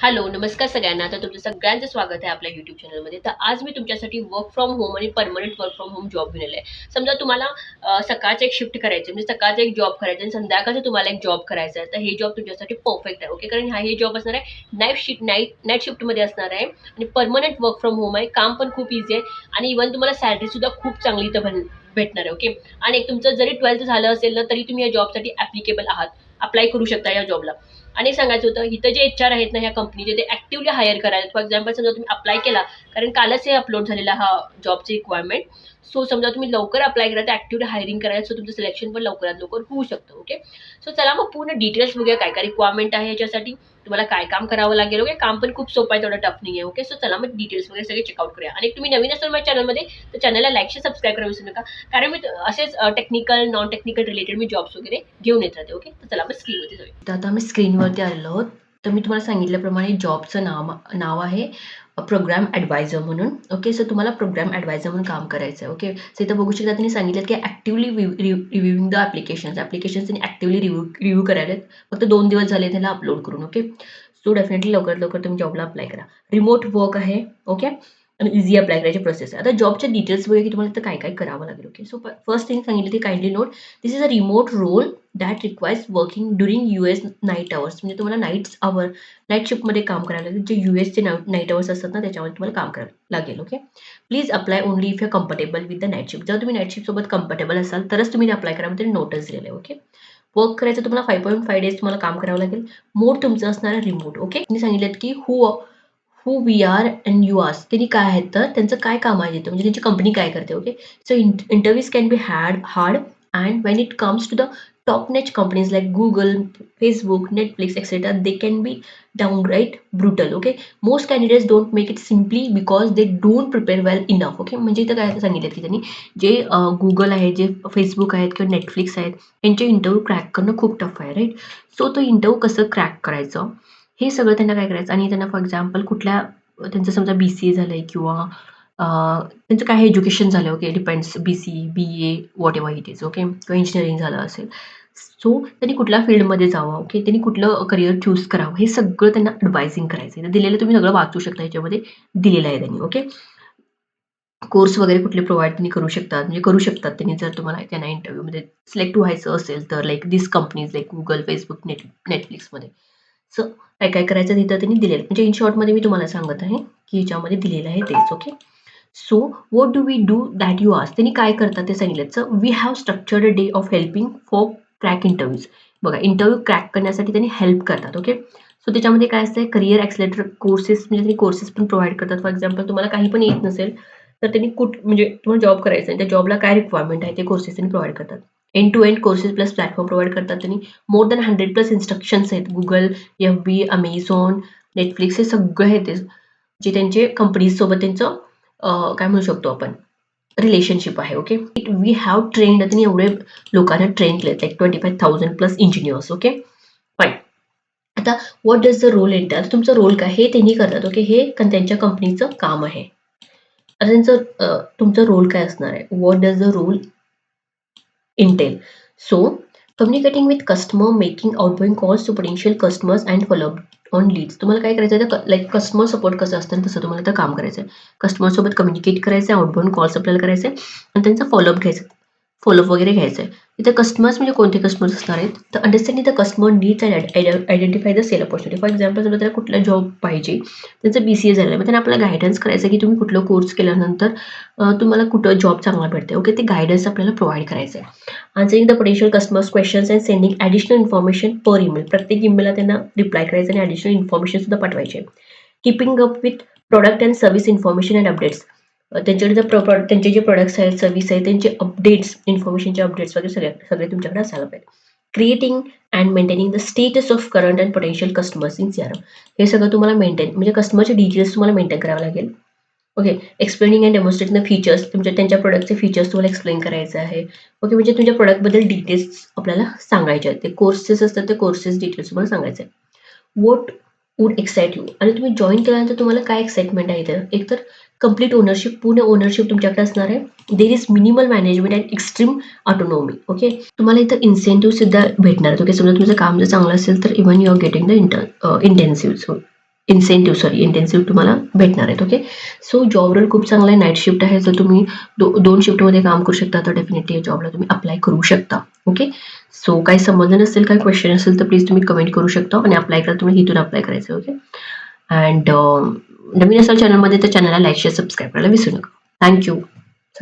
Hello, नमस्कार सगळ्यांना. तर तुमचं सगळ्यांचं स्वागत आहे आपल्या YouTube चॅनलमध्ये. तर आज मी तुमच्यासाठी वर्क फ्रॉम होम आणि permanent work from home job घेऊन आले आहे. समजा तुम्हाला सकाळचं एक शिफ्ट करायचं आहे, म्हणजे सकाळचा एक जॉब करायचा आणि संध्याकाळचं तुम्हाला एक जॉब करायचा आहे. तर हे जॉब तुमच्यासाठी परफेक्ट आहे. ओके. कारण हे जॉब असणार आहे नाईट शिफ्टमध्ये असणार आहे आणि पर्मनंट वर्क फ्रॉम होम आहे. काम पण खूप ईझी आहे आणि इव्हन तुम्हाला सॅलरीसुद्धा खूप चांगली इथं भेटणार आहे. ओके. आणि एक तुमचं जरी 12th झालं असेल ना, तरी तुम्ही या जॉबसाठी ॲप्लिकेबल आहात. अप्लाय करू शकता या जॉबला. आणि सांगायचं होतं इथं जे एचआर आहेत ना ह्या कंपनीचे ते ऍक्टिव्हली हायर करायला. फॉर एक्झाम्पल समजा तुम्ही अप्लाय केला, कारण कालच हे अपलोड झालेला हा जॉबची रिक्वायरमेंट. सो समजा तुम्ही लवकर अप्लाय केला तर ऍक्टिव्हली हायरिंग करायला, सो तुमचं सिलेक्शन पण लवकरात लवकर होऊ शकतं. ओके. सो चला मग पूर्ण डिटेल्स बघूया काय काय रिक्वायरमेंट आहे याच्यासाठी, तुम्हाला काय काम करावं लागेल. ओके. काम पण खूप सोपं आहे, तेवढं टफ नाही आहे. ओके. सो चला मग डिटेल्स वगैरे सगळे चेकआउट करूया. आणि तुम्ही नवीन असाल माझ्या चॅनलमध्ये तर चॅनलला लाईक सबस्क्राईब करा विसरू नका, कारण मी असेच टेक्निकल नॉन टेक्निकल रिलेटेड मी जॉब्स वगैरे घेऊन येत राहते. ओके. तर चला मग स्क्रीनवरती जाऊया. तर आता आम्ही स्क्रीनवरती आलेलो आहोत. तर मी तुम्हाला सांगितल्याप्रमाणे जॉबचं नाव आहे प्रोग्राम ॲडवायझर म्हणून. ओके. सो तुम्हाला प्रोग्राम ॲडवायझर म्हणून काम करायचं आहे. ओके. सो इथं बघू शकता त्यांनी सांगितलं की ॲक्टिव्हली रिव्ह्यूइंग द ॲप्लिकेशन्स त्यांनी ॲक्टिव्हली रिव्ह्यू करायला फक्त 2 दिवस झाले त्याला अपलोड करून. ओके. सो डेफिनेटली लवकरात लवकर तुम्ही जॉबला अप्लाय करा. रिमोट वर्क आहे. ओके. आणि इझी अप्लाय करायची प्रोसेस आहे. आता जॉबच्या डिटेल्स बघूया की तुम्हाला इथं काय काय करावं लागेल. ओके. सो फर्स्ट थिंग सांगितलं की kindly note this is a remote role that requires working during US night hours. म्हणजे तुम्हाला नाईट शिफ्टमध्ये काम करायला लागेल. जे USचे नाईट अवर्स असतात ना त्याच्यामध्ये तुम्हाला काम करायला लागेल. Okay. Please apply only if you comfortable with the night shift. जर तुम्ही नाईट शिफ्टसोबत कम्फर्टेबल असाल तरच तुम्ही अप्लाय करा. म्हणजे नोटीस दिलेलं आहे. ओके. वर्क करायचं तुम्हाला 5.5 डेज तुम्हाला काम करावं लागेल. मोड तुमचं असणार आहे रिमोट. ओके. मी सांगितलं की who we are and you are त्यांनी काय आहेत, तर त्यांचं काय काम आहे तिथं, म्हणजे त्यांची कंपनी काय करते. Okay. So interviews can be hard and when it comes to the top notch companies like Google, Facebook, Netflix etcetera they can be downright brutal. Okay. Most candidates don't make it simply because they don't prepare well enough. Okay. म्हणजे इथं काय सांगितलं की त्यांनी जे Google आहे, जे Facebook आहेत किंवा नेटफ्लिक्स आहेत यांचे इंटरव्ह्यू क्रॅक करणं खूप टफ आहे. राईट. सो तो इंटरव्ह्यू कसं क्रॅक करायचं हे सगळं त्यांना काय करायचं. आणि त्यांना फॉर एक्झाम्पल त्यांचं समजा BCA झालंय किंवा त्यांचं काय एज्युकेशन झालं. Okay. Depends BCA, BA what ever it is. Okay. किंवा इंजिनिअरिंग झालं असेल. सो त्यांनी कुठल्या फील्डमध्ये जावं. ओके. त्यांनी कुठलं करिअर चूज करावं हे सगळं त्यांना ॲडवायझिंग करायचं आहे. दिलेलं तुम्ही सगळं वाचू शकता, याच्यामध्ये दिलेलं आहे त्यांनी. ओके. कोर्स वगैरे कुठले प्रोव्हाइड त्यांनी करू शकतात त्यांनी, जर तुम्हाला त्यांना इंटरव्ह्यूमध्ये सिलेक्ट व्हायचं असेल तर, like this companies like Google, Facebook, नेटफ्लिक्समध्ये. सो काय काय करायचं तिथं त्यांनी दिलेलं, म्हणजे इन शॉर्टमध्ये मी तुम्हाला सांगत आहे की याच्यामध्ये दिलेलं आहे तेच. Okay. So what do we do that you ask. त्यांनी काय करतात ते सांगितलं. So we have structured a day of helping for crack interviews. बघा, इंटरव्ह्यू क्रॅक करण्यासाठी त्यांनी हेल्प करतात. ओके. सो त्याच्यामध्ये काय असतं, करिअर ॲक्सिलेटर कोर्सेस, म्हणजे त्यांनी कोर्सेस पण प्रोव्हाइड करतात. फॉर एक्झाम्पल तुम्हाला काही पण येत नसेल तर त्यांनी म्हणजे तुम्हाला जॉब करायचा आहे, त्या जॉबला काय रिक्वायरमेंट आहे ते कोर्सेस त्यांनी प्रोव्हाइड करतात. End to end courses plus platform provide करतात त्यांनी. मोर दॅन 100+ इन्स्ट्रक्शन्स आहेत. गुगल, FB, Amazon, नेटफ्लिक्स हे सगळं आहे ते, जे त्यांचे कंपनीजसोबत त्यांचं काय म्हणू शकतो आपण, रिलेशनशिप आहे. ओके. वी हॅव ट्रेन्ड, त्यांनी एवढे लोकांना ट्रेन केले, लाईक 25,000+ इंजिनियर्स. ओके. फाईन. आता what does the role entire, तुमचं रोल काय हे त्यांनी करतात. ओके. हे त्यांच्या कंपनीचं काम आहे. आता त्यांचं तुमचं रोल काय असणार आहे, what does the role entail. So communicating with customer, making outgoing calls to potential customers and follow up on leads. तुम्हाला काय करायचं आहे, लाईक कस्टमर सपोर्ट कसं असतं तसं तुम्हाला इथं काम करायचं आहे. कस्टमरसोबत कम्युनिकेट करायचं आहे, आउटबाउंड कॉल्स आपल्याला करायचे आहे आणि त्यांचा फॉलोअप वगैरे घ्यायचं आहे. इथं कस्टमर्स म्हणजे कोणते कस्टमर्स असणार आहेत, तर understanding the customer needs and identify the sale opportunity. For example समजा त्याला कुठला जॉब पाहिजे, त्यांचं BCA झालं आहे, मग त्यांना आपल्याला गायडन्स करायचं की तुम्ही कुठलं कोर्स केल्यानंतर तुम्हाला कुठं जॉब चांगला भेटते. ओके. ते गायडन्स आपल्याला प्रोव्हाइड करायचं आहे. Answering the potential customers questions and sending additional information per email. प्रत्येक ईमेलला त्यांना रिप्लाय करायचं आणि ॲडिशनल इन्फॉर्मेशन सुद्धा पाठवायचे. Keeping up with product and service information and updates. त्यांच्याकडे जर त्यांचे जे प्रोडक्ट्स आहेत, सर्व्हिस आहे, त्यांचे अपडेट्स, इन्फॉर्मेशनचे अपडेट्स वगैरे सगळे तुमच्याकडे असायला पाहिजे. Creating and maintaining the status of current and potential customers in CRM. हे सगळं तुम्हाला म्हणजे कस्टमरचे डिटेल्स तुम्हाला मेंटेन करावं लागेल. Okay. Explaining and demonstrating the features, त्यांच्या प्रोडक्टचे फीचर्स तुम्हाला एक्सप्लेन करायचं आहे. ओके. म्हणजे तुमच्या प्रोडक्टबद्दल डिटेल्स आपल्याला सांगायचे आहेत. ते कोर्सेस असतात, ते कोर्सेस डिटेल्स तुम्हाला सांगायचे आहे. व्हॉट वूड एक्साइट यू, आणि तुम्ही जॉईन केल्यानंतर तुम्हाला काय एक्साइटमेंट आहे इथं, एकतर कंप्लीट ओनरशिप, पूर्ण ओनरशिप तुमच्याकडे असणार आहे. There is minimal management and extreme autonomy. Okay. तुम्हाला इथं इन्सेंटिव्ह सुद्धा भेटणार. ओके. समजा तुमचं काम जर चांगलं असेल तर even you are getting the incentive. Incentive तुम्हाला भेटणार आहेत. ओके, सो जॉब रोल खूप चांगला आहे, नाईट शिफ्ट आहे. जर तुम्ही 2 शिफ्टमध्ये काम करू शकता तर डेफिनेटली या जॉबला तुम्ही अप्लाय करू शकता. ओके, सो काही समजलं नसेल, काही क्वेश्चन असेल तर प्लीज तुम्ही कमेंट करू शकता आणि अप्लाय करा. तुम्ही इथून अप्लाय करायचं. ओके, अँड नवीन असाल चॅनलमध्ये तर चॅनलला लाईक शेअर सबस्क्राईब करायला विसरू नका. थँक्यू.